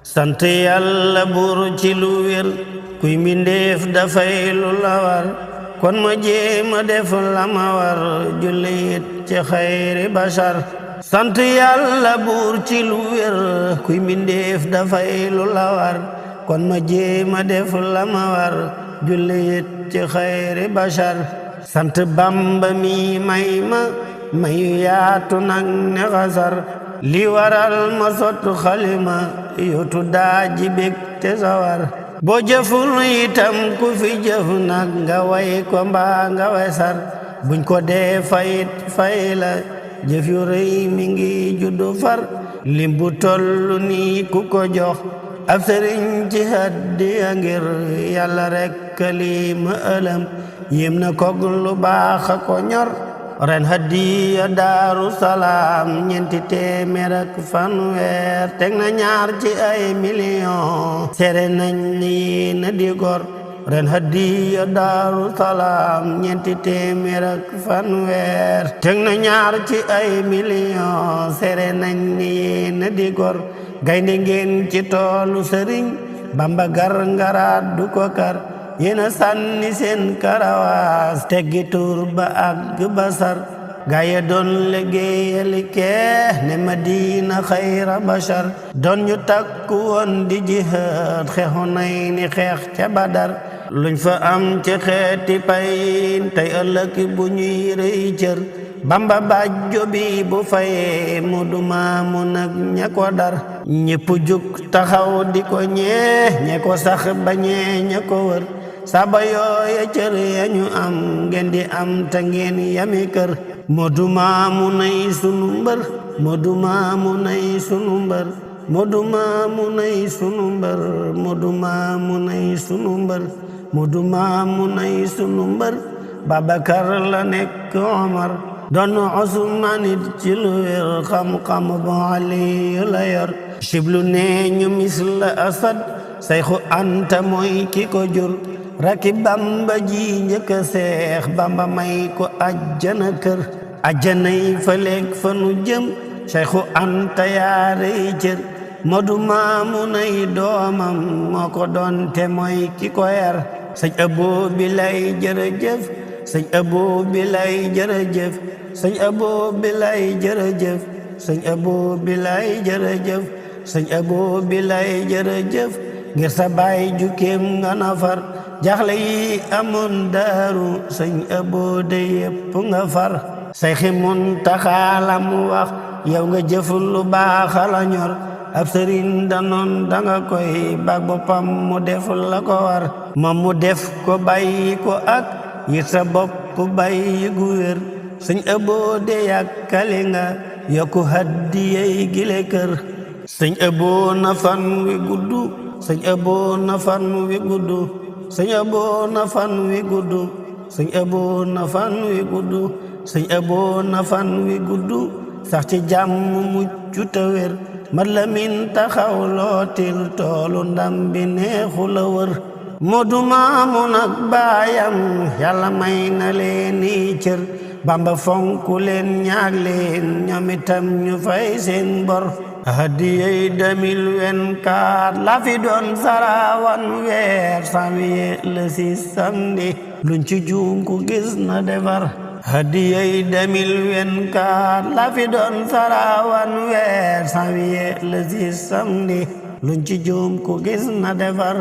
sant yàlla buur ci lu wér kuy mbindeef dafay lu la war kon ma jéema def la ma war jullit ci xayri bashar sant yàlla buur ci lu wér kuy mbindeef dafay lu la war kon ma jéema def la ma war jullit ci xayri bashar sant Bamba mi may ma mayu yaatu nag ne xasar li waral ma sottu xalima yootu daaji bég te sawar boo jëful itam ku fi jëf nag nga way ko mbaa nga wesar buñ ko dee fayit fay la jëf yu rëy mi ngi juddu far lim bu tollu nii ku ko jox ab sëriñ ci hadiya ngir yàlla rekk lii ma ëlëm yéem na kog lu baax a ko ñor ren hadiya Daaru Salaam ñeenti téeméer ak fanweer teg na ñaar ci ay million sere nañ ni na di gor ren hadiya Daaru Salaam ñeenti téeméer ak fanweer teg na ñaar ci ay million sere nañ ni na di gor gaynde ngeen ci toolu sëriñ Bamba gar ngaraat du ko kar yéena sànni seen karawaas teggi tur ba ak basar gaaya doon liggéeyali kee ne Madina xayra bashar doon ñu takku woon di jihaad xeexu nay ni xeex ca Badar luñ fa am ci xeeti payin tey ëllëg bu ñuy rëy cër Bamba bàjjo bi bu fayee mu du maamu nag ña ko dar ñépp jug taxaw di ko ñee ko sax bañee ña ko wër saba yooya cër ya ñu am ngeen di am te ngeen yami kër Moodu Maamu nay sunu mbër Moodu Maamu nay sunu mbër Moodu Maamu nay sunu mbër Moodu Maamu nay sunu mbër Moodu Maamu nay sunu mbër Babakar la nekk Omar doon Usmaan it ci lu wér xam-xam bu Aliyu la yor siblu nee ñu misla Asad Sayxu Anta mooy ki ko jur rakki Bamba ji njëkk a seex Bamba may ko ajjana kër ajjana yi fa leeg fa nu jëm Sayxu Anta yaarey cër Moodu Maamu nay doomam moo ko doon te mooy ki ko yar sëñ Aboo Bilay jërëjëf sëñ Aboo Bilay jërëjëf sëñ Aboo Bilay jërëjëf sëñ Aboo Bilay jërëjëf sëñ Aboo Bilay jërëjëf ngir sa baay jukkeem nga nafar jaxle yi amoon daaru sëñ Aboo de yépp nga far Sayxi Muntaxa la mu wax yow nga jëful lu baax la ñor ab sëriñ danoon danga koy bag boppam mu def la ko war moom mu def ko bàyyi ko ak yit sa bopp bàyyi gu wér sëñ Aboo de yàkkali nga yokku haddiyey gile kër sëñ Aboo na fan wi guddu sëñ Aboo na fan wi guddu sëñ Aboo na fan wi guddu sëñ Aboo na fan wi guddu sëñ Aboo na fan wi guddu sax ci jàmm mucc te wér mat la min taxaw lootil toolu ndam bi neexu la wër Moodu Maamu nag baayam yàlla may na leeni cër Bamba fonku leen ñaag leen ñoom itam ñu fay seen bor hadiyey 2024 la fi doon sarawan weer janvier le 6 samedi luñ ci juum ku gis na defar hadiyey 2024 la fi doon sarawan weer janvier le 6 samedi luñ ci juum ku gis na defar